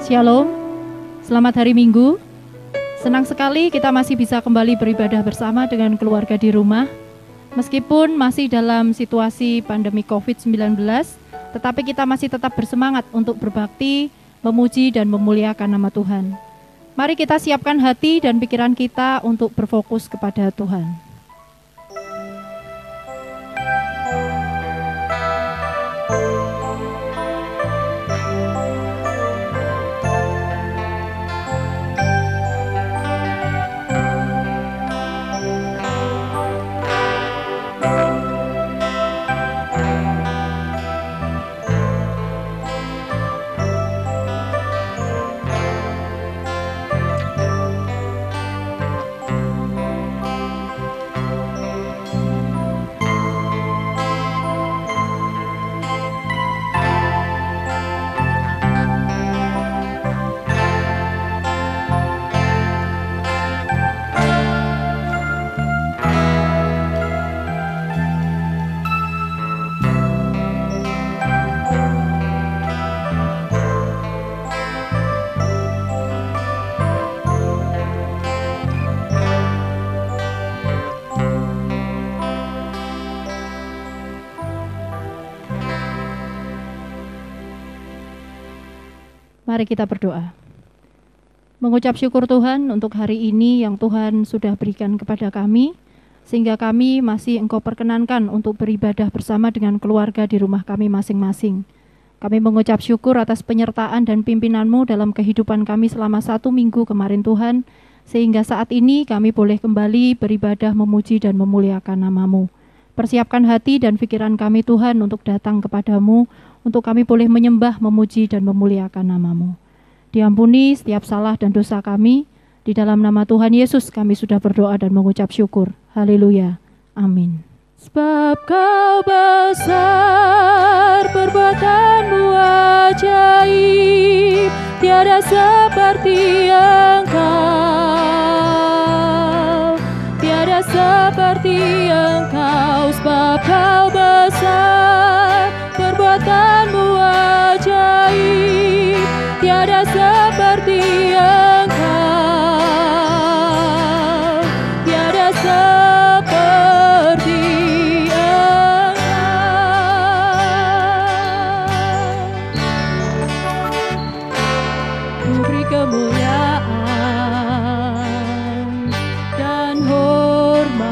Shalom, selamat hari Minggu. Senang sekali kita masih bisa kembali beribadah bersama dengan keluarga di rumah. Meskipun masih dalam situasi pandemi COVID-19, tetapi kita masih tetap bersemangat untuk berbakti, memuji dan memuliakan nama Tuhan. Mari kita siapkan hati dan pikiran kita untuk berfokus kepada Tuhan. Mari kita berdoa. Mengucap syukur Tuhan untuk hari ini yang Tuhan sudah berikan kepada kami, sehingga kami masih Engkau perkenankan untuk beribadah bersama dengan keluarga di rumah kami masing-masing. Kami mengucap syukur atas penyertaan dan pimpinan-Mu dalam kehidupan kami selama 1 minggu kemarin Tuhan, sehingga saat ini kami boleh kembali beribadah, memuji dan memuliakan nama-Mu. Persiapkan hati dan pikiran kami Tuhan untuk datang kepadamu, untuk kami boleh menyembah, memuji dan memuliakan nama-Mu. Diampuni setiap salah dan dosa kami, di dalam nama Tuhan Yesus kami sudah berdoa dan mengucap syukur. Haleluya. Amin. Sebab Kau besar, perbuatan-Mu ajaib, tiada seperti Engkau, tiada seperti Engkau. Sebab Kau besar, perbuatan-Mu ajaib, tiada seperti Engkau, tiada seperti Engkau. Ku beri kemuliaan dan hormat,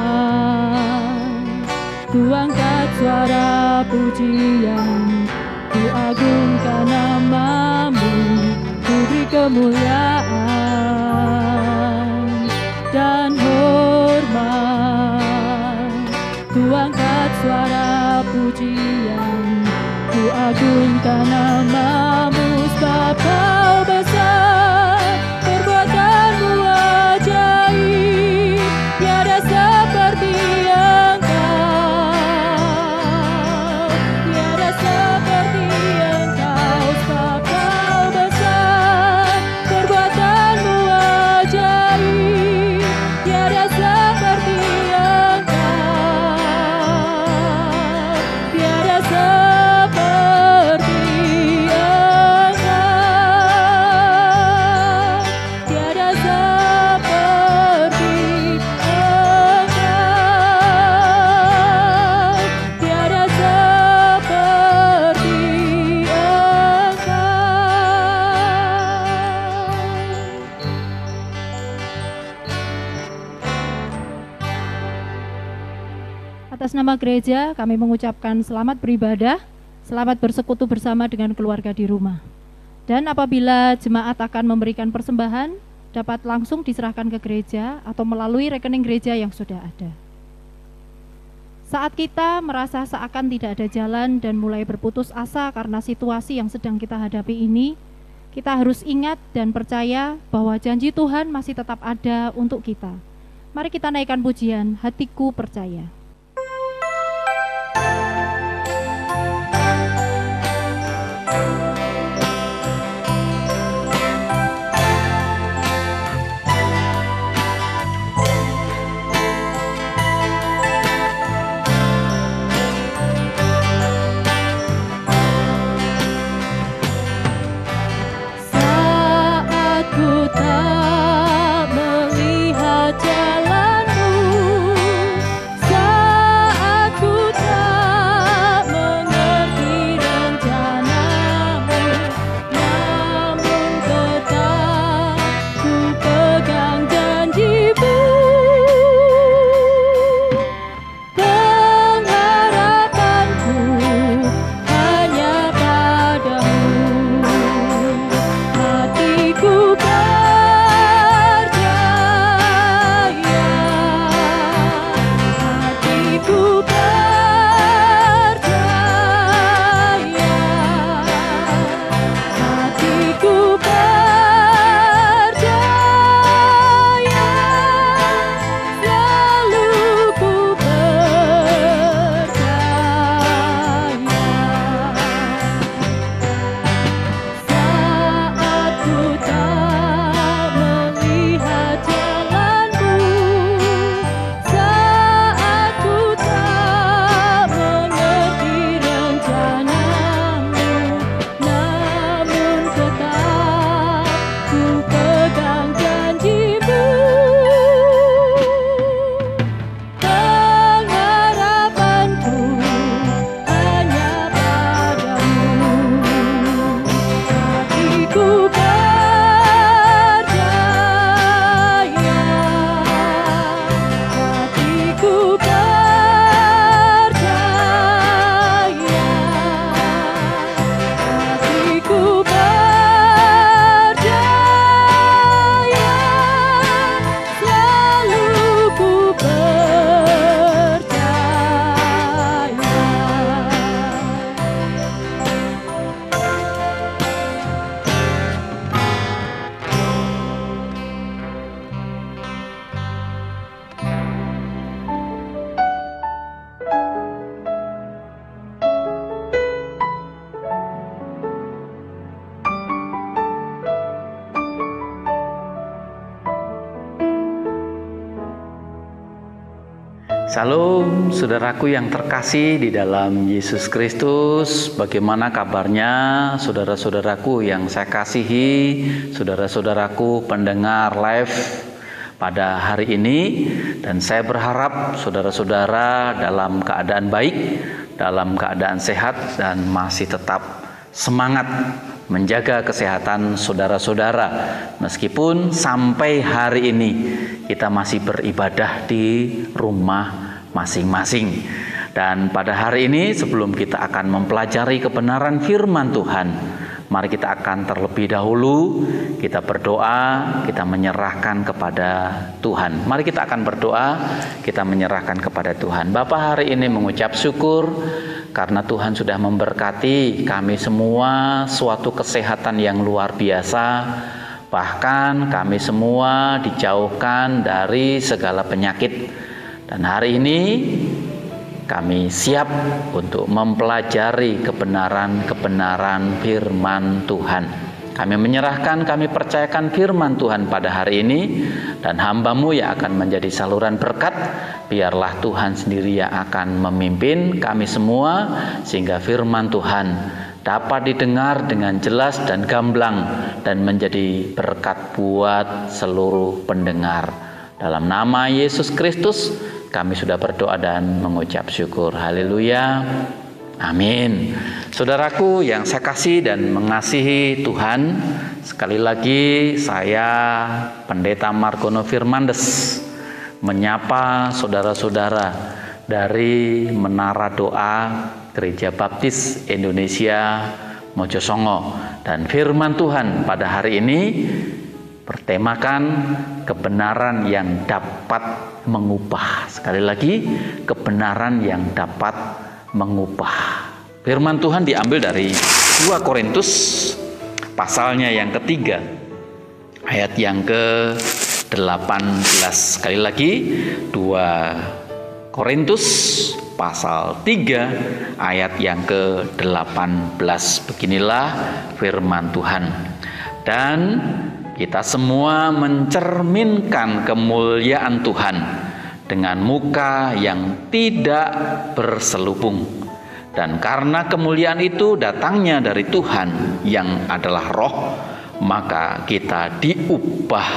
ku angkat suara pujian, ku agungkan nama-Mu. Ku beri kemuliaan dan hormat, ku angkat suara pujian, ku agungkan nama-Mu. Sebab Kau besar, perbuatan-Mu ajaib, tiada seperti Engkau, tiada seperti Engkau. Sebab Kau besar, perbuatan-Mu ajaib, tiada seperti Engkau, tiada seperti Atas nama gereja, kami mengucapkan selamat beribadah, selamat bersekutu bersama dengan keluarga di rumah. Dan apabila jemaat akan memberikan persembahan, dapat langsung diserahkan ke gereja atau melalui rekening gereja yang sudah ada. Saat kita merasa seakan tidak ada jalan dan mulai berputus asa karena situasi yang sedang kita hadapi ini, kita harus ingat dan percaya bahwa janji Tuhan masih tetap ada untuk kita. Mari kita naikkan pujian, hatiku percaya. Shalom, saudaraku yang terkasih di dalam Yesus Kristus. Bagaimana kabarnya saudara-saudaraku yang saya kasihi, saudara-saudaraku pendengar live pada hari ini. Dan saya berharap saudara-saudara dalam keadaan baik, dalam keadaan sehat, dan masih tetap semangat menjaga kesehatan saudara-saudara, meskipun sampai hari ini kita masih beribadah di rumah masing-masing. Dan pada hari ini, sebelum kita akan mempelajari kebenaran firman Tuhan, mari kita akan terlebih dahulu kita berdoa, kita menyerahkan kepada Tuhan. Mari kita akan berdoa, kita menyerahkan kepada Tuhan. Bapa, hari ini mengucap syukur karena Tuhan sudah memberkati kami semua suatu kesehatan yang luar biasa. Bahkan kami semua dijauhkan dari segala penyakit. Dan hari ini kami siap untuk mempelajari kebenaran-kebenaran firman Tuhan. Kami menyerahkan, kami percayakan firman Tuhan pada hari ini, dan hamba-Mu yang akan menjadi saluran berkat. Biarlah Tuhan sendiri yang akan memimpin kami semua, sehingga firman Tuhan dapat didengar dengan jelas dan gamblang, dan menjadi berkat buat seluruh pendengar. Dalam nama Yesus Kristus kami sudah berdoa dan mengucap syukur. Haleluya. Amin. Saudaraku yang saya kasih dan mengasihi Tuhan, sekali lagi saya Pendeta Margono Firmandes menyapa saudara-saudara dari Menara Doa Gereja Baptis Indonesia Mojosongo. Dan firman Tuhan pada hari ini bertemakan kebenaran yang dapat mengubah. Sekali lagi, kebenaran yang dapat mengubah. Firman Tuhan diambil dari 2 Korintus pasalnya yang ketiga, ayat yang ke-18. Sekali lagi, 2 Korintus pasal 3 ayat yang ke-18. Beginilah firman Tuhan. Dan kita semua mencerminkan kemuliaan Tuhan dengan muka yang tidak berselubung. Dan karena kemuliaan itu datangnya dari Tuhan yang adalah Roh, maka kita diubah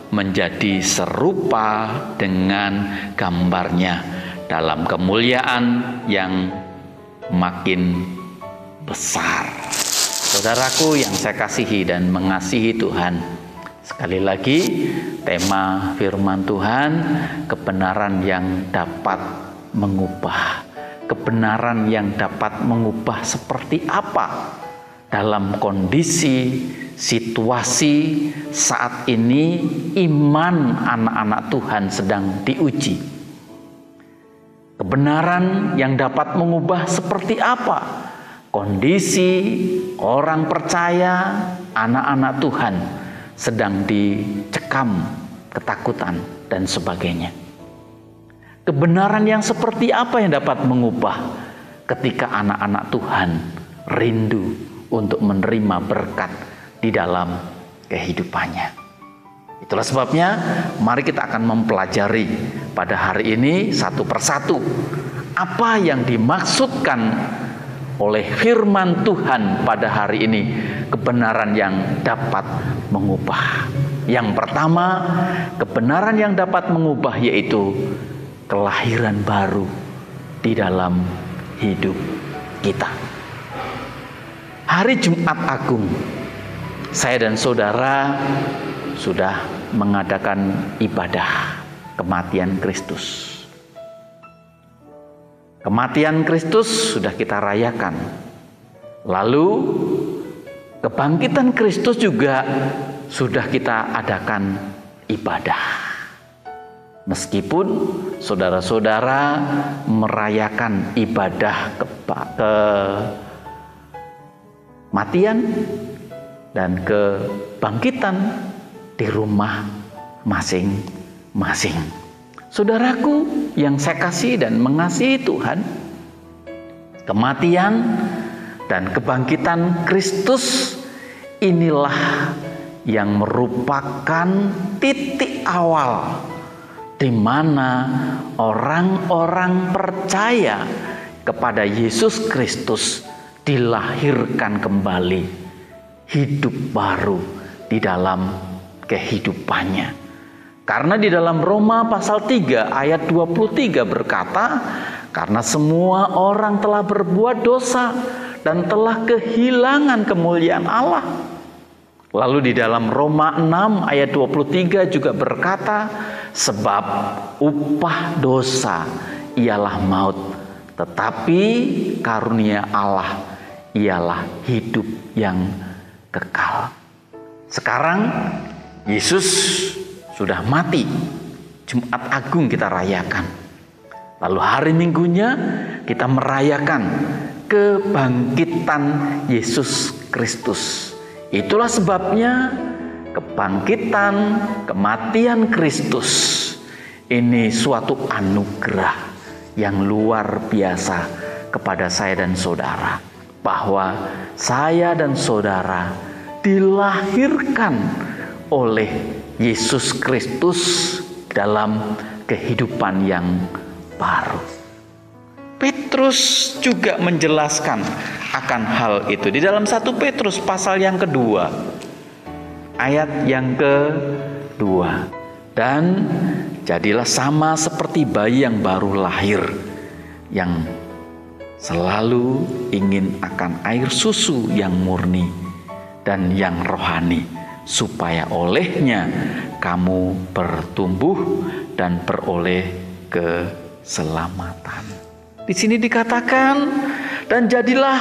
menjadi serupa dengan gambarnya dalam kemuliaan yang makin besar. Saudaraku yang saya kasihi dan mengasihi Tuhan, sekali lagi tema firman Tuhan, kebenaran yang dapat mengubah. Kebenaran yang dapat mengubah seperti apa dalam kondisi, situasi saat ini iman anak-anak Tuhan sedang diuji. Kebenaran yang dapat mengubah seperti apa kondisi orang percaya, anak-anak Tuhan sedang dicekam ketakutan dan sebagainya. Kebenaran yang seperti apa yang dapat mengubah ketika anak-anak Tuhan rindu untuk menerima berkat di dalam kehidupannya. Itulah sebabnya mari kita akan mempelajari pada hari ini satu persatu apa yang dimaksudkan oleh firman Tuhan pada hari ini, kebenaran yang dapat mengubah. Yang pertama, kebenaran yang dapat mengubah yaitu kelahiran baru di dalam hidup kita. Hari Jumat Agung, saya dan saudara sudah mengadakan ibadah kematian Kristus. Kematian Kristus sudah kita rayakan. Lalu kebangkitan Kristus juga sudah kita adakan ibadah. Meskipun saudara-saudara merayakan ibadah kematian dan kebangkitan di rumah masing-masing. Saudaraku yang saya kasih dan mengasihi Tuhan, kematian dan kebangkitan Kristus inilah yang merupakan titik awal di mana orang-orang percaya kepada Yesus Kristus dilahirkan kembali, hidup baru di dalam kehidupannya. Karena di dalam Roma pasal 3 ayat 23 berkata, karena semua orang telah berbuat dosa dan telah kehilangan kemuliaan Allah. Lalu di dalam Roma 6 ayat 23 juga berkata, sebab upah dosa ialah maut, tetapi karunia Allah ialah hidup yang kekal. Sekarang Yesus sudah mati. Jumat Agung kita rayakan. Lalu hari Minggunya kita merayakan kebangkitan Yesus Kristus. Itulah sebabnya kebangkitan, kematian Kristus ini suatu anugerah yang luar biasa kepada saya dan saudara. Bahwa saya dan saudara dilahirkan oleh Yesus Kristus dalam kehidupan yang baru. Petrus juga menjelaskan akan hal itu di dalam 1 Petrus pasal yang kedua, ayat yang kedua. Dan jadilah sama seperti bayi yang baru lahir, yang selalu ingin akan air susu yang murni dan yang rohani, supaya olehnya kamu bertumbuh dan beroleh keselamatan. Di sini dikatakan, dan jadilah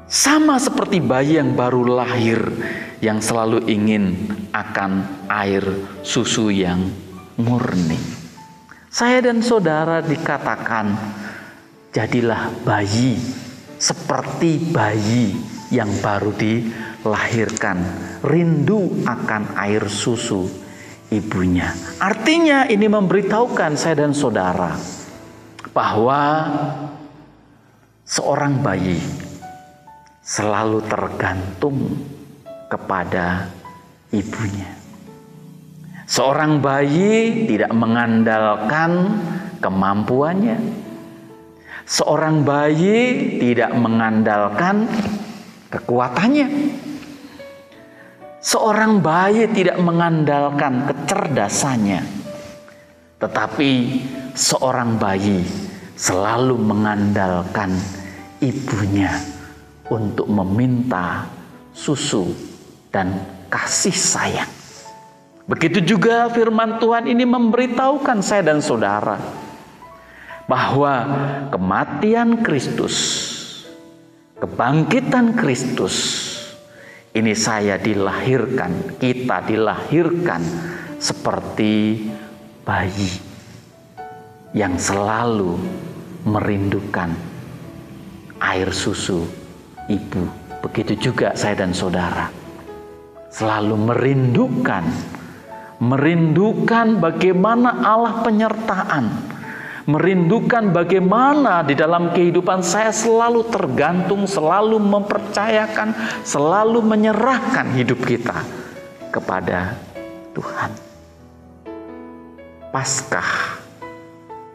sama seperti bayi yang baru lahir, yang selalu ingin akan air susu yang murni. Saya dan saudara dikatakan, jadilah bayi seperti bayi yang baru dilahirkan, rindu akan air susu ibunya. Artinya ini memberitahukan saya dan saudara bahwa seorang bayi selalu tergantung kepada ibunya. Seorang bayi tidak mengandalkan kemampuannya. Seorang bayi tidak mengandalkan kekuatannya. Seorang bayi tidak mengandalkan kecerdasannya. Tetapi seorang bayi selalu mengandalkan ibunya untuk meminta susu dan kasih sayang. Begitu juga firman Tuhan ini memberitahukan saya dan saudara bahwa kematian Kristus, kebangkitan Kristus, ini saya dilahirkan, kita dilahirkan seperti bayi yang selalu merindukan air susu ibu. Begitu juga saya dan saudara selalu merindukan bagaimana Allah penyertaan, merindukan bagaimana di dalam kehidupan saya selalu tergantung, selalu mempercayakan, selalu menyerahkan hidup kita kepada Tuhan. Paskah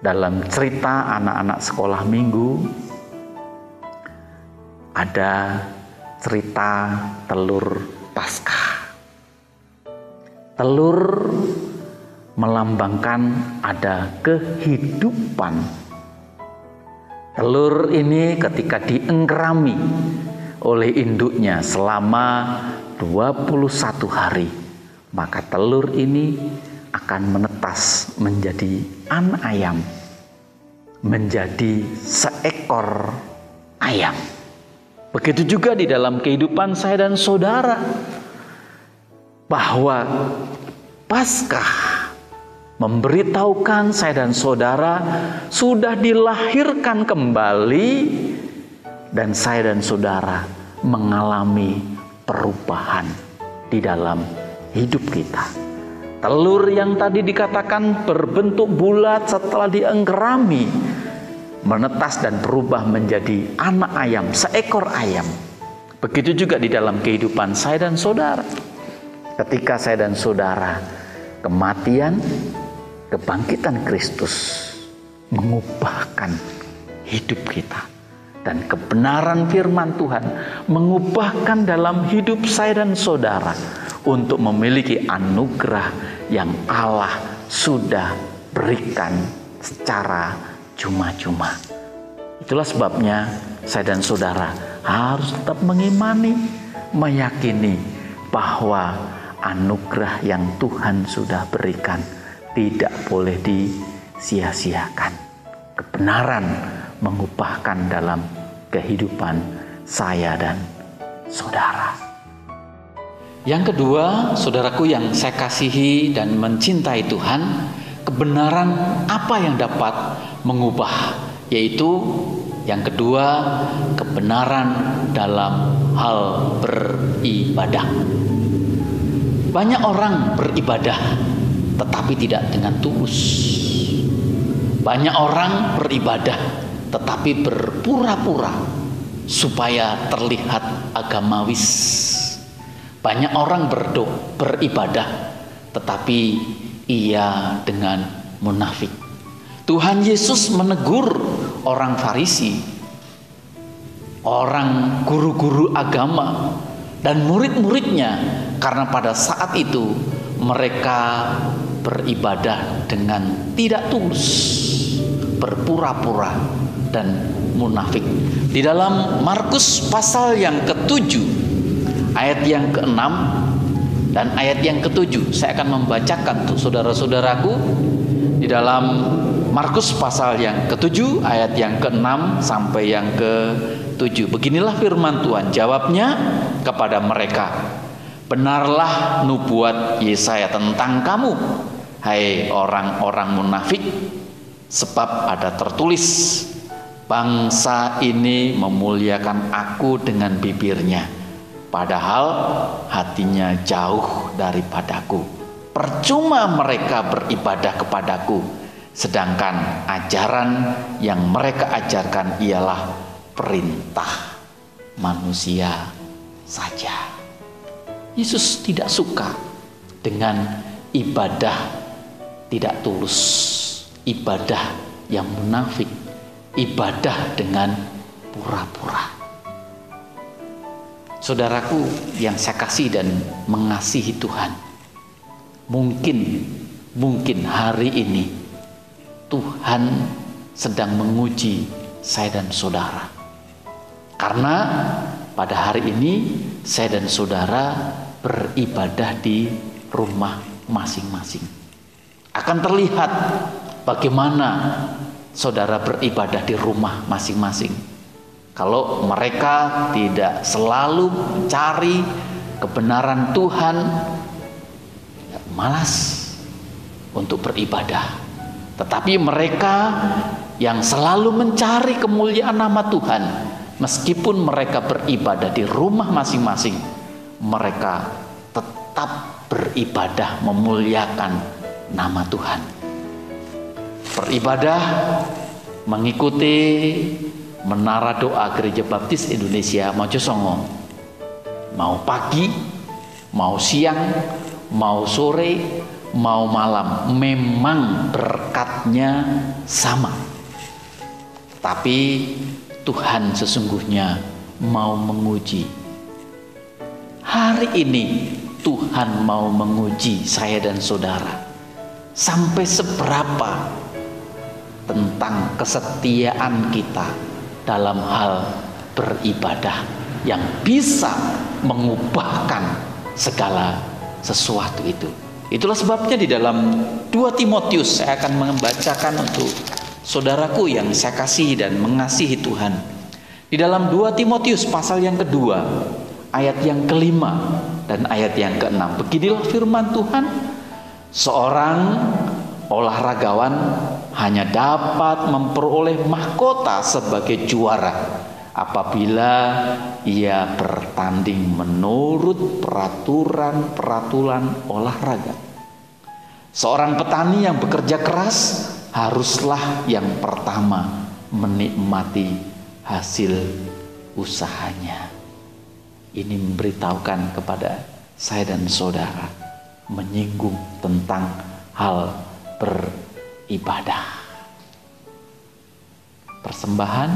dalam cerita anak-anak sekolah minggu ada cerita telur Paskah. Telur melambangkan ada kehidupan. Telur ini ketika diengkerami oleh induknya selama 21 hari, maka telur ini akan menetas menjadi anak ayam, menjadi seekor ayam. Begitu juga di dalam kehidupan saya dan saudara, bahwa Paskah memberitahukan saya dan saudara sudah dilahirkan kembali, dan saya dan saudara mengalami perubahan di dalam hidup kita. Telur yang tadi dikatakan berbentuk bulat setelah diengkerami menetas dan berubah menjadi anak ayam, seekor ayam. Begitu juga di dalam kehidupan saya dan saudara. Ketika saya dan saudara kematian, kebangkitan Kristus mengubahkan hidup kita. Dan kebenaran firman Tuhan mengubahkan dalam hidup saya dan saudara untuk memiliki anugerah yang Allah sudah berikan secara cuma-cuma. Itulah sebabnya saya dan saudara harus tetap mengimani, meyakini bahwa anugerah yang Tuhan sudah berikan tidak boleh disia-siakan. Kebenaran mengubahkan dalam kehidupan saya dan saudara. Yang kedua, saudaraku yang saya kasihi dan mencintai Tuhan, kebenaran apa yang dapat mengubah? Yaitu yang kedua, kebenaran dalam hal beribadah. Banyak orang beribadah tetapi tidak dengan tulus. Banyak orang beribadah tetapi berpura-pura supaya terlihat agamawis. Banyak orang beribadah tetapi ia dengan munafik. Tuhan Yesus menegur orang Farisi, orang guru-guru agama dan murid-muridnya, karena pada saat itu mereka beribadah dengan tidak tulus, berpura-pura dan munafik. Di dalam Markus pasal yang ke-7 ayat yang ke-6 dan ayat yang ke-7, saya akan membacakan untuk saudara-saudaraku. Di dalam Markus pasal yang ke-7 ayat yang ke-6 sampai yang ke-7, beginilah firman Tuhan. Jawabnya kepada mereka, benarlah nubuat Yesaya tentang kamu, hai orang-orang munafik, sebab ada tertulis, bangsa ini memuliakan aku dengan bibirnya, padahal hatinya jauh daripadaku. Percuma mereka beribadah kepadaku, sedangkan ajaran yang mereka ajarkan ialah perintah manusia saja. Yesus tidak suka dengan ibadah tidak tulus, ibadah yang munafik, ibadah dengan pura-pura. Saudaraku yang saya kasih dan mengasihi Tuhan, mungkin hari ini Tuhan sedang menguji saya dan saudara. Karena pada hari ini saya dan saudara beribadah di rumah masing-masing. Akan terlihat bagaimana saudara beribadah di rumah masing-masing. Kalau mereka tidak selalu mencari kebenaran Tuhan, malas untuk beribadah. Tetapi mereka yang selalu mencari kemuliaan nama Tuhan, meskipun mereka beribadah di rumah masing-masing, mereka tetap beribadah memuliakan nama Tuhan. Beribadah mengikuti menara doa Gereja Baptis Indonesia Mojosongo. Mau pagi, mau siang, mau sore, mau malam, memang berkatnya sama. Tapi Tuhan sesungguhnya mau menguji. Hari ini Tuhan mau menguji saya dan saudara. Sampai seberapa tentang kesetiaan kita dalam hal beribadah yang bisa mengubahkan segala sesuatu itu. Itulah sebabnya di dalam 2 Timotius saya akan membacakan untuk saudaraku yang saya kasihi dan mengasihi Tuhan. Di dalam 2 Timotius pasal yang kedua, ayat yang ke-5 dan ayat yang ke-6. Beginilah firman Tuhan, seorang olahragawan hanya dapat memperoleh mahkota sebagai juara apabila ia bertanding menurut peraturan olahraga. Seorang petani yang bekerja keras haruslah yang pertama menikmati hasil usahanya. Ini memberitahukan kepada saya dan saudara, menyinggung tentang hal beribadah. Persembahan,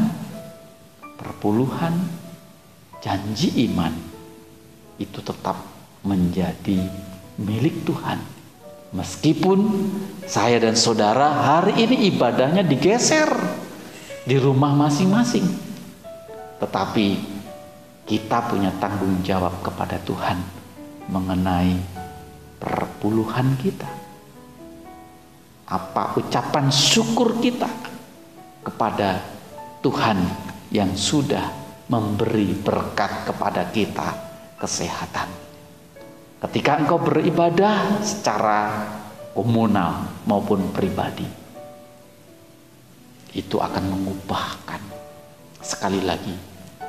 perpuluhan, janji iman itu tetap menjadi milik Tuhan. Meskipun saya dan saudara hari ini ibadahnya digeser di rumah masing-masing, tetapi kita punya tanggung jawab kepada Tuhan mengenai perpuluhan kita. Apa ucapan syukur kita kepada Tuhan yang sudah memberi berkat kepada kita kesehatan. Ketika engkau beribadah secara komunal maupun pribadi, itu akan mengubahkan. Sekali lagi,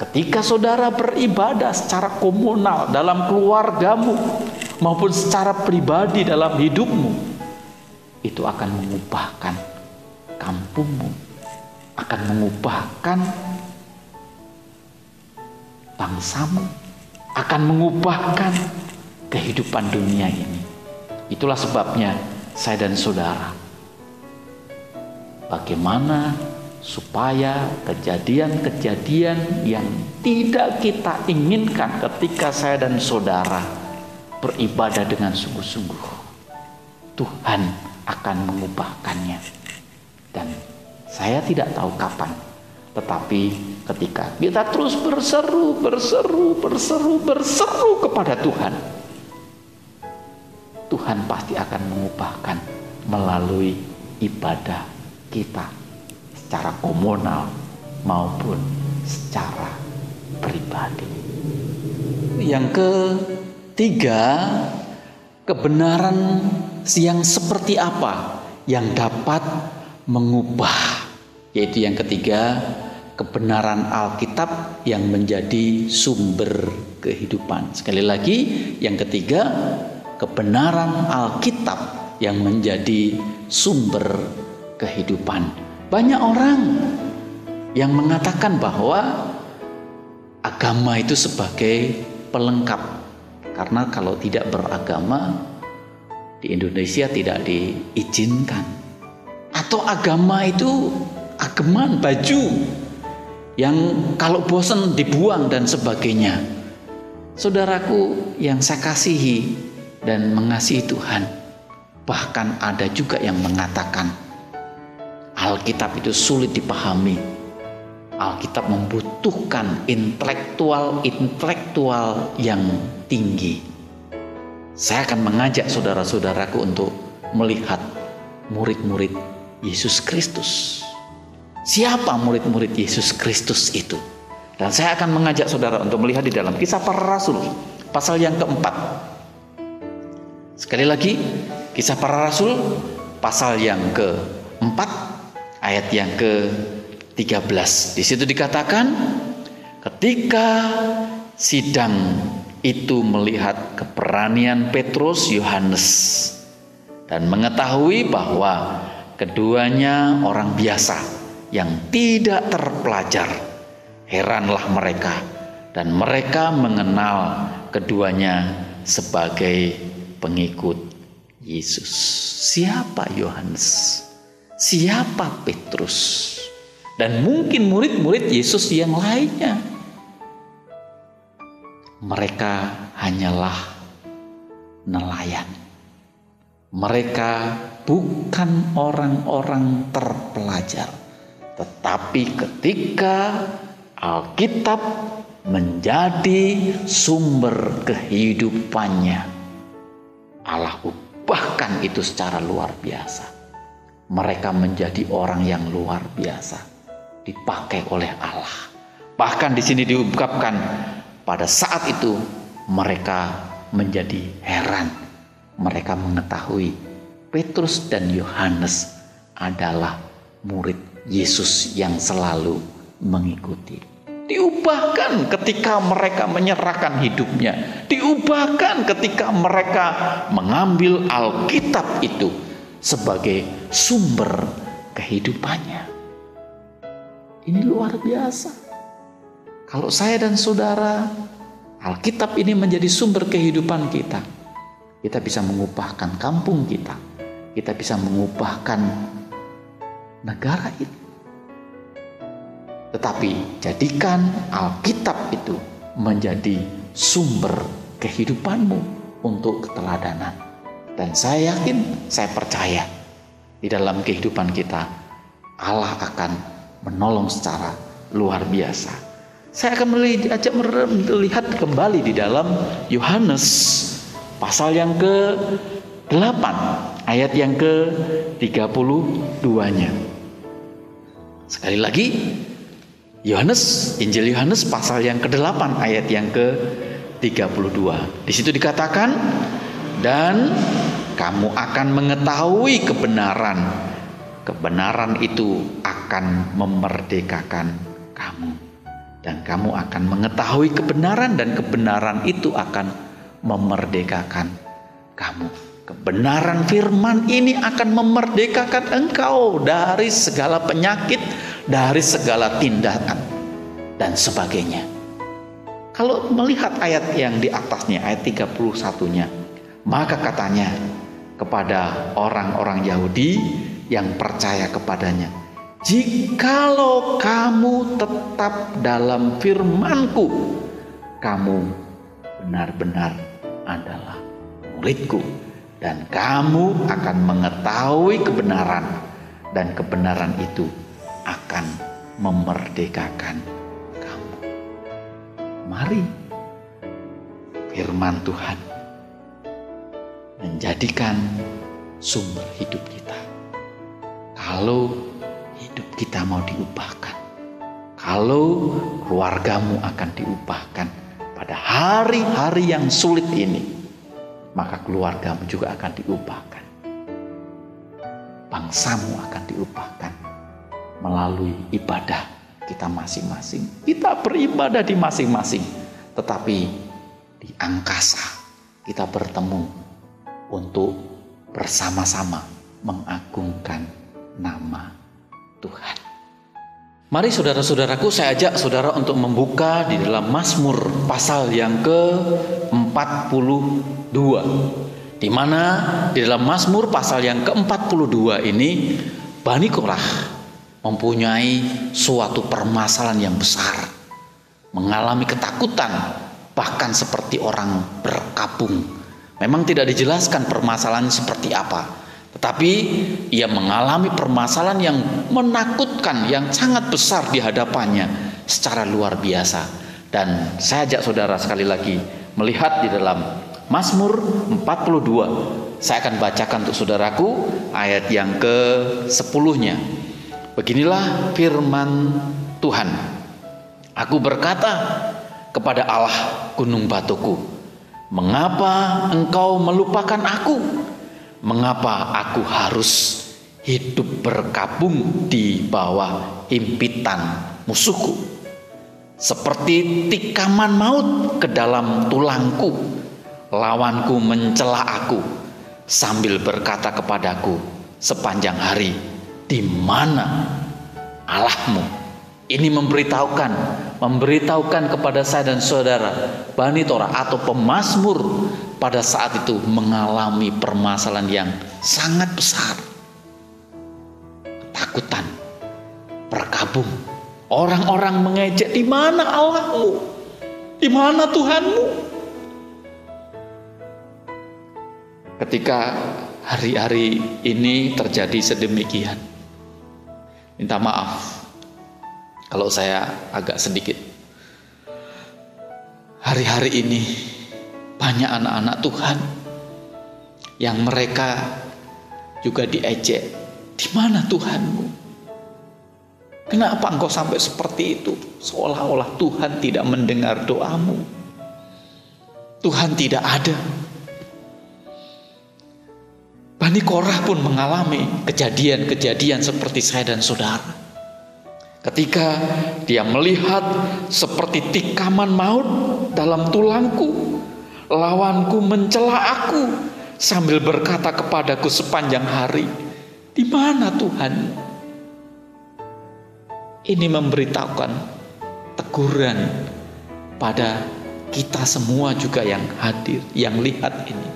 ketika saudara beribadah secara komunal dalam keluargamu maupun secara pribadi dalam hidupmu, itu akan mengubahkan kampungmu, akan mengubahkan bangsamu, akan mengubahkan kehidupan dunia ini. Itulah sebabnya saya dan saudara, bagaimana supaya kejadian-kejadian yang tidak kita inginkan ketika saya dan saudara beribadah dengan sungguh-sungguh, Tuhan akan mengubahkannya. Dan saya tidak tahu kapan, tetapi ketika kita terus berseru kepada Tuhan, Tuhan pasti akan mengubahkan melalui ibadah kita secara komunal maupun secara pribadi. Yang ketiga, kebenaran yang seperti apa yang dapat mengubah, yaitu yang ketiga, kebenaran Alkitab yang menjadi sumber kehidupan. Sekali lagi, yang ketiga, kebenaran Alkitab yang menjadi sumber kehidupan. Banyak orang yang mengatakan bahwa agama itu sebagai pelengkap, karena kalau tidak beragama di Indonesia tidak diizinkan. Atau agama itu ageman, baju yang kalau bosan dibuang dan sebagainya. Saudaraku yang saya kasihi dan mengasihi Tuhan, bahkan ada juga yang mengatakan Alkitab itu sulit dipahami. Alkitab membutuhkan intelektual yang tinggi. Saya akan mengajak saudara-saudaraku untuk melihat murid-murid Yesus Kristus. Siapa murid-murid Yesus Kristus itu? Dan saya akan mengajak saudara untuk melihat di dalam Kisah Para Rasul pasal yang keempat. Sekali lagi, Kisah Para Rasul pasal yang keempat ayat yang ke-13. Di situ dikatakan, ketika sidang itu melihat keberanian Petrus, Yohanes, dan mengetahui bahwa keduanya orang biasa yang tidak terpelajar, heranlah mereka, dan mereka mengenal keduanya sebagai pengikut Yesus. Siapa Yohanes? Siapa Petrus? Dan mungkin murid-murid Yesus yang lainnya. Mereka hanyalah nelayan. Mereka bukan orang-orang terpelajar. Tetapi ketika Alkitab menjadi sumber kehidupannya, Allah ubahkan itu secara luar biasa. Mereka menjadi orang yang luar biasa, dipakai oleh Allah. Bahkan di sini diungkapkan, pada saat itu mereka menjadi heran. Mereka mengetahui Petrus dan Yohanes adalah murid Yesus yang selalu mengikuti. Diubahkan ketika mereka menyerahkan hidupnya. Diubahkan ketika mereka mengambil Alkitab itu sebagai sumber kehidupannya. Ini luar biasa. Kalau saya dan saudara, Alkitab ini menjadi sumber kehidupan kita. Kita bisa mengubahkan kampung kita. kita bisa mengubahkan negara itu. Tetapi jadikan Alkitab itu menjadi sumber kehidupanmu untuk keteladanan. Dan saya yakin, saya percaya di dalam kehidupan kita Allah akan menolong secara luar biasa. Saya akan ajak melihat kembali di dalam Yohanes pasal yang ke-8 ayat yang ke-32-nya. Sekali lagi, Injil Yohanes pasal yang ke-8 ayat yang ke-32. Di situ dikatakan, dan kamu akan mengetahui kebenaran. Kebenaran itu akan memerdekakan kamu. Dan kamu akan mengetahui kebenaran, dan kebenaran itu akan memerdekakan kamu. Kebenaran firman ini akan memerdekakan engkau dari segala penyakit, dari segala tindakan, dan sebagainya. Kalau melihat ayat yang di atasnya, ayat 31-nya, maka katanya kepada orang-orang Yahudi yang percaya kepadanya, jikalau kamu tetap dalam firman-Ku, kamu benar-benar adalah murid-Ku, dan kamu akan mengetahui kebenaran, dan kebenaran itu akan memerdekakan kamu. Mari firman Tuhan menjadikan sumber hidup kita. Kalau hidup kita mau diubahkan, kalau keluargamu akan diubahkan pada hari-hari yang sulit ini, maka keluargamu juga akan diubahkan. Bangsamu akan diubahkan melalui ibadah kita masing-masing. Kita beribadah di masing-masing, tetapi di angkasa kita bertemu untuk bersama-sama mengagungkan nama Tuhan. Mari saudara-saudaraku, saya ajak saudara untuk membuka di dalam Mazmur pasal yang ke-42, di mana di dalam Mazmur pasal yang ke-42 ini Bani Korah mempunyai suatu permasalahan yang besar, mengalami ketakutan, bahkan seperti orang berkabung. Memang tidak dijelaskan permasalahan seperti apa, tetapi ia mengalami permasalahan yang menakutkan, yang sangat besar di hadapannya secara luar biasa. Dan saya ajak saudara sekali lagi melihat di dalam Mazmur 42. Saya akan bacakan untuk saudaraku ayat yang ke-10-nya. Beginilah firman Tuhan. Aku berkata kepada Allah gunung batuku, mengapa engkau melupakan aku? Mengapa aku harus hidup berkabung di bawah impitan musuhku? Seperti tikaman maut ke dalam tulangku, lawanku mencela aku sambil berkata kepadaku sepanjang hari, di mana Allahmu? Ini memberitahukan kepada saya dan saudara Bani Torah atau pemazmur pada saat itu mengalami permasalahan yang sangat besar. Ketakutan, berkabung. Orang-orang mengejek, di mana Allahmu? Di mana Tuhanmu? Ketika hari-hari ini terjadi sedemikian, minta maaf kalau saya agak sedikit. Hari-hari ini banyak anak-anak Tuhan yang mereka juga diejek. Di mana Tuhanmu? Kenapa engkau sampai seperti itu? Seolah-olah Tuhan tidak mendengar doamu. Tuhan tidak ada. Bani Korah pun mengalami kejadian-kejadian seperti saya dan saudara. Ketika dia melihat seperti tikaman maut dalam tulangku, lawanku mencela aku sambil berkata kepadaku sepanjang hari, di mana Tuhan? Ini memberitahukan teguran pada kita semua juga yang hadir, yang lihat ini,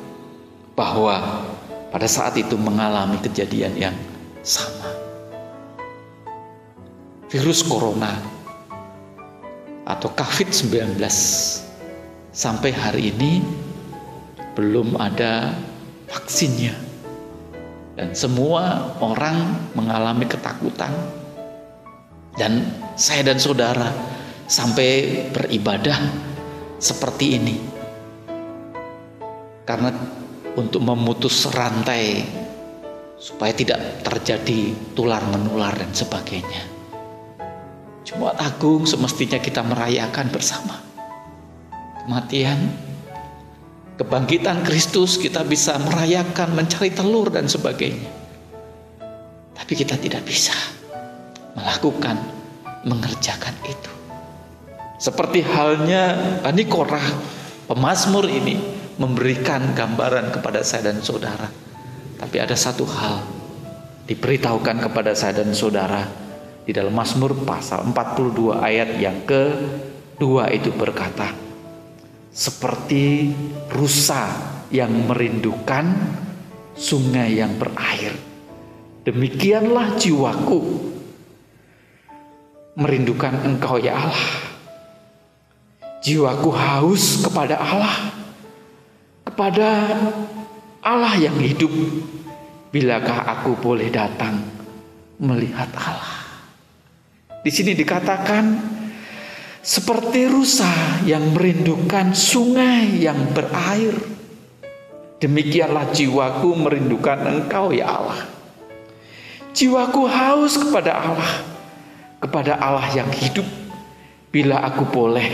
bahwa pada saat itu mengalami kejadian yang sama. Virus corona atau COVID-19 sampai hari ini belum ada vaksinnya. Dan semua orang mengalami ketakutan. Dan saya dan saudara sampai beribadah seperti ini. Karena untuk memutus rantai supaya tidak terjadi tular menular dan sebagainya. Jumat Agung semestinya kita merayakan bersama kematian, kebangkitan Kristus, kita bisa merayakan, mencari telur dan sebagainya. Tapi kita tidak bisa melakukan, mengerjakan itu. Seperti halnya Bani Korah, pemazmur ini memberikan gambaran kepada saya dan saudara. Tapi ada satu hal diberitahukan kepada saya dan saudara di dalam Mazmur pasal 42 ayat yang kedua itu berkata, seperti rusa yang merindukan sungai yang berair, demikianlah jiwaku merindukan Engkau ya Allah. Jiwaku haus kepada Allah yang hidup. Bilakah aku boleh datang melihat Allah? Di sini dikatakan seperti rusa yang merindukan sungai yang berair, demikianlah jiwaku merindukan Engkau ya Allah. Jiwaku haus kepada Allah yang hidup. Bila aku boleh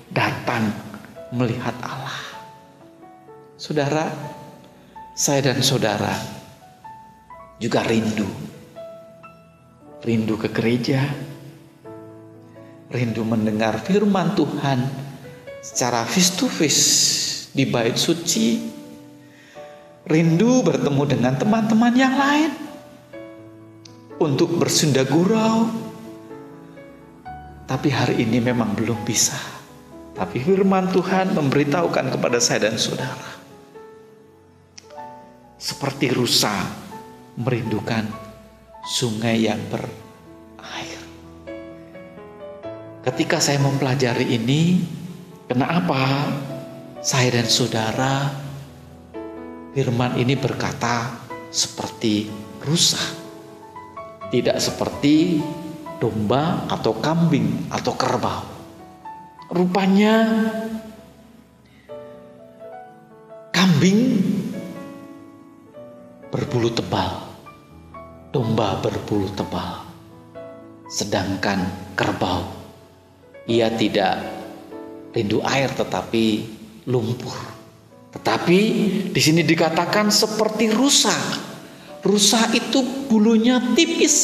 datang melihat Allah. Saudara, saya dan saudara juga rindu ke gereja, rindu mendengar firman Tuhan secara face to face di bait suci, rindu bertemu dengan teman-teman yang lain untuk bersunda gurau. Tapi hari ini memang belum bisa. Tapi firman Tuhan memberitahukan kepada saya dan saudara, seperti rusa merindukan sungai yang berair. Ketika saya mempelajari ini, kenapa saya dan saudara firman ini berkata seperti rusa, tidak seperti domba atau kambing atau kerbau. Rupanya kambing berbulu tebal, domba berbulu tebal, sedangkan kerbau ia tidak rindu air tetapi lumpur. Tetapi di sini dikatakan seperti rusa. Rusa itu bulunya tipis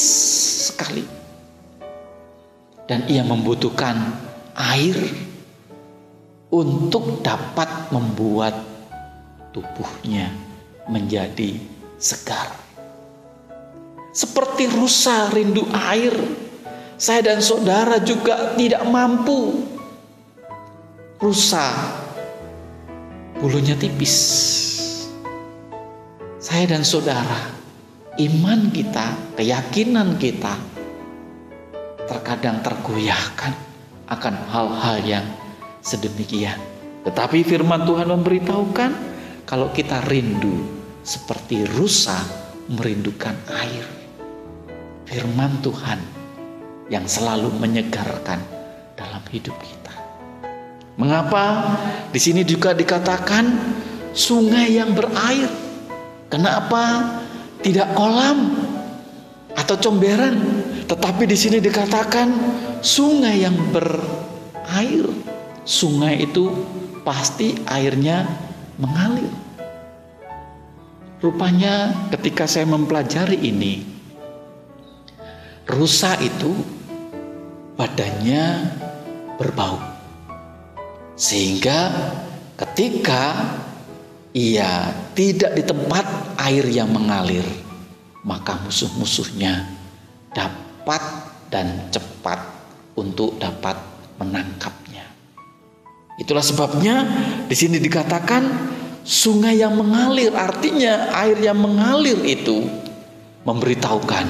sekali dan ia membutuhkan air untuk dapat membuat tubuhnya menjadi segar. Seperti rusa rindu air, saya dan saudara juga tidak mampu. Rusa bulunya tipis. Saya dan saudara, iman kita, keyakinan kita terkadang tergoyahkan akan hal-hal yang sedemikian. Tetapi firman Tuhan memberitahukan kalau kita rindu seperti rusa merindukan air. Firman Tuhan yang selalu menyegarkan dalam hidup kita. Mengapa di sini juga dikatakan sungai yang berair? Kenapa tidak kolam atau comberan? Tetapi di sini dikatakan sungai yang berair. Sungai itu pasti airnya mengalir. Rupanya ketika saya mempelajari ini, rusa itu badannya berbau. Sehingga ketika ia tidak di tempat air yang mengalir, maka musuh-musuhnya dapat dan cepat untuk dapat menangkapnya. Itulah sebabnya di sini dikatakan sungai yang mengalir, artinya air yang mengalir itu memberitahukan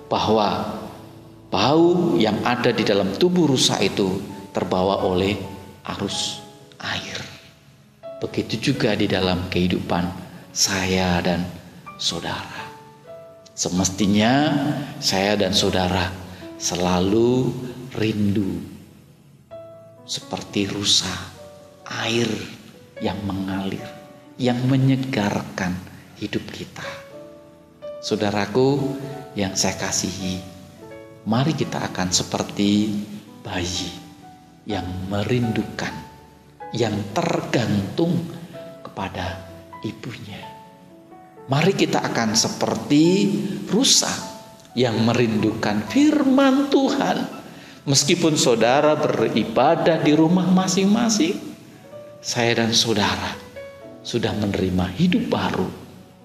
bahwa bau yang ada di dalam tubuh rusa itu terbawa oleh arus air. Begitu juga di dalam kehidupan saya dan saudara. Semestinya saya dan saudara selalu rindu seperti rusa, air yang mengalir, yang menyegarkan hidup kita. Saudaraku yang saya kasihi, mari kita akan seperti bayi yang merindukan, yang tergantung kepada ibunya. Mari kita akan seperti rusa yang merindukan firman Tuhan. Meskipun saudara beribadah di rumah masing-masing, saya dan saudara sudah menerima hidup baru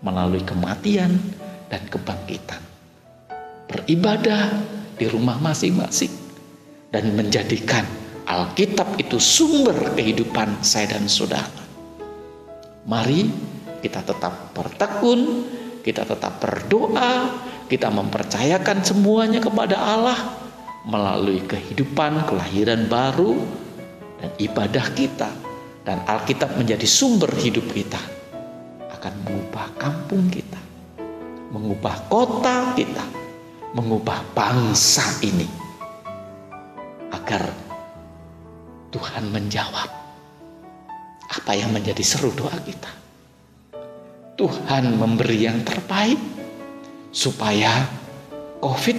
melalui kematian dan kebangkitan. Beribadah di rumah masing-masing dan menjadikan Alkitab itu sumber kehidupan saya dan saudara. Mari kita tetap bertekun, kita tetap berdoa, kita mempercayakan semuanya kepada Allah melalui kehidupan kelahiran baru dan ibadah kita. Dan Alkitab menjadi sumber hidup kita, akan mengubah kampung kita, mengubah kota kita, mengubah bangsa ini, agar Tuhan menjawab apa yang menjadi seru doa kita. Tuhan memberi yang terbaik supaya COVID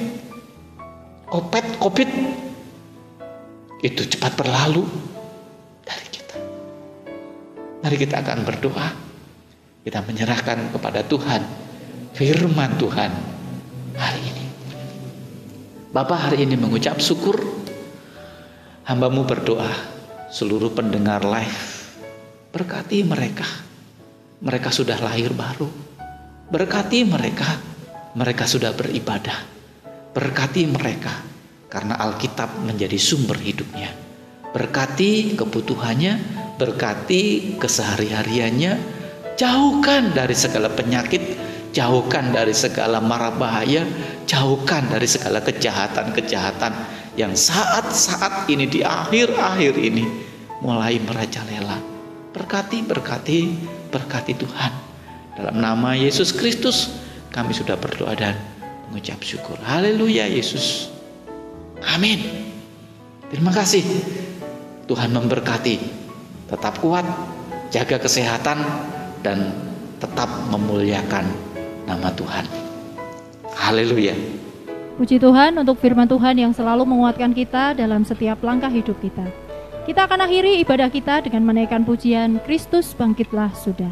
itu cepat berlalu dari kita. Mari kita akan berdoa. Kita menyerahkan kepada Tuhan firman Tuhan hari ini. Bapa, hari ini mengucap syukur. Hamba-Mu berdoa, seluruh pendengar live, berkati mereka. Mereka sudah lahir baru. Berkati mereka. Mereka sudah beribadah. Berkati mereka karena Alkitab menjadi sumber hidupnya. Berkati kebutuhannya, berkati kesehari-hariannya. Jauhkan dari segala penyakit, jauhkan dari segala mara bahaya, jauhkan dari segala kejahatan-kejahatan yang saat-saat ini di akhir-akhir ini mulai merajalela. Berkati Tuhan. Dalam nama Yesus Kristus kami sudah berdoa dan mengucap syukur. Haleluya Yesus. Amin. Terima kasih. Tuhan memberkati. Tetap kuat, jaga kesehatan, dan tetap memuliakan nama Tuhan. Haleluya. Puji Tuhan untuk firman Tuhan yang selalu menguatkan kita dalam setiap langkah hidup kita. Kita akan akhiri ibadah kita dengan menaikkan pujian Kristus Bangkitlah Sudah.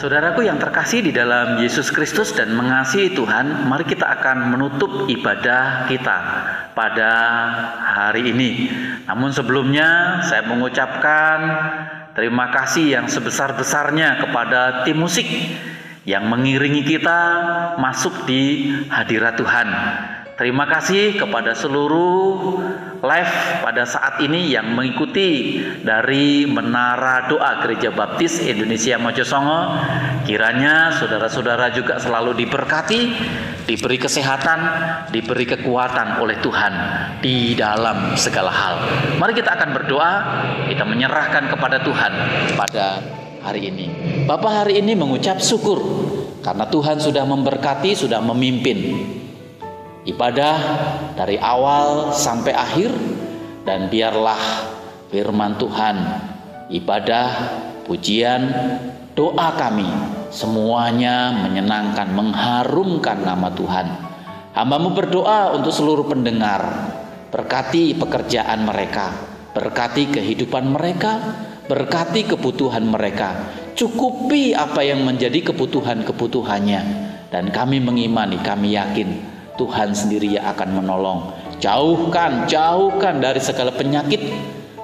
Saudaraku yang terkasih di dalam Yesus Kristus dan mengasihi Tuhan, mari kita akan menutup ibadah kita pada hari ini. Namun sebelumnya saya mengucapkan terima kasih yang sebesar-besarnya kepada tim musik yang mengiringi kita masuk di hadirat Tuhan. Terima kasih kepada seluruh live pada saat ini yang mengikuti dari Menara Doa Gereja Baptis Indonesia Mojosongo. Kiranya saudara-saudara juga selalu diberkati, diberi kesehatan, diberi kekuatan oleh Tuhan di dalam segala hal. Mari kita akan berdoa, kita menyerahkan kepada Tuhan pada hari ini. Bapak hari ini mengucap syukur karena Tuhan sudah memberkati, sudah memimpin ibadah dari awal sampai akhir, dan biarlah firman Tuhan, ibadah, pujian, doa kami semuanya menyenangkan, mengharumkan nama Tuhan. Hamba-Mu berdoa untuk seluruh pendengar, berkati pekerjaan mereka, berkati kehidupan mereka, berkati kebutuhan mereka, cukupi apa yang menjadi kebutuhan-kebutuhannya, dan kami mengimani, kami yakin Tuhan sendiri yang akan menolong. Jauhkan dari segala penyakit.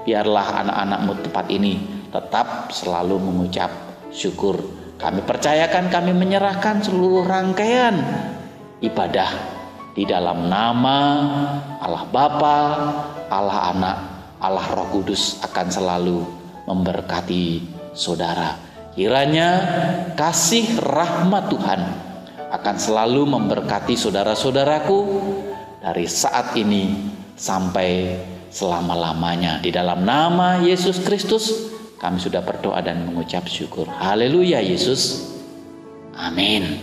Biarlah anak-anak-Mu tempat ini tetap selalu mengucap syukur. Kami percayakan, kami menyerahkan seluruh rangkaian ibadah di dalam nama Allah Bapa, Allah Anak, Allah Roh Kudus akan selalu memberkati saudara. Kiranya kasih rahmat Tuhan akan selalu memberkati saudara-saudaraku dari saat ini sampai selama-lamanya. Di dalam nama Yesus Kristus kami sudah berdoa dan mengucap syukur. Haleluya Yesus. Amin.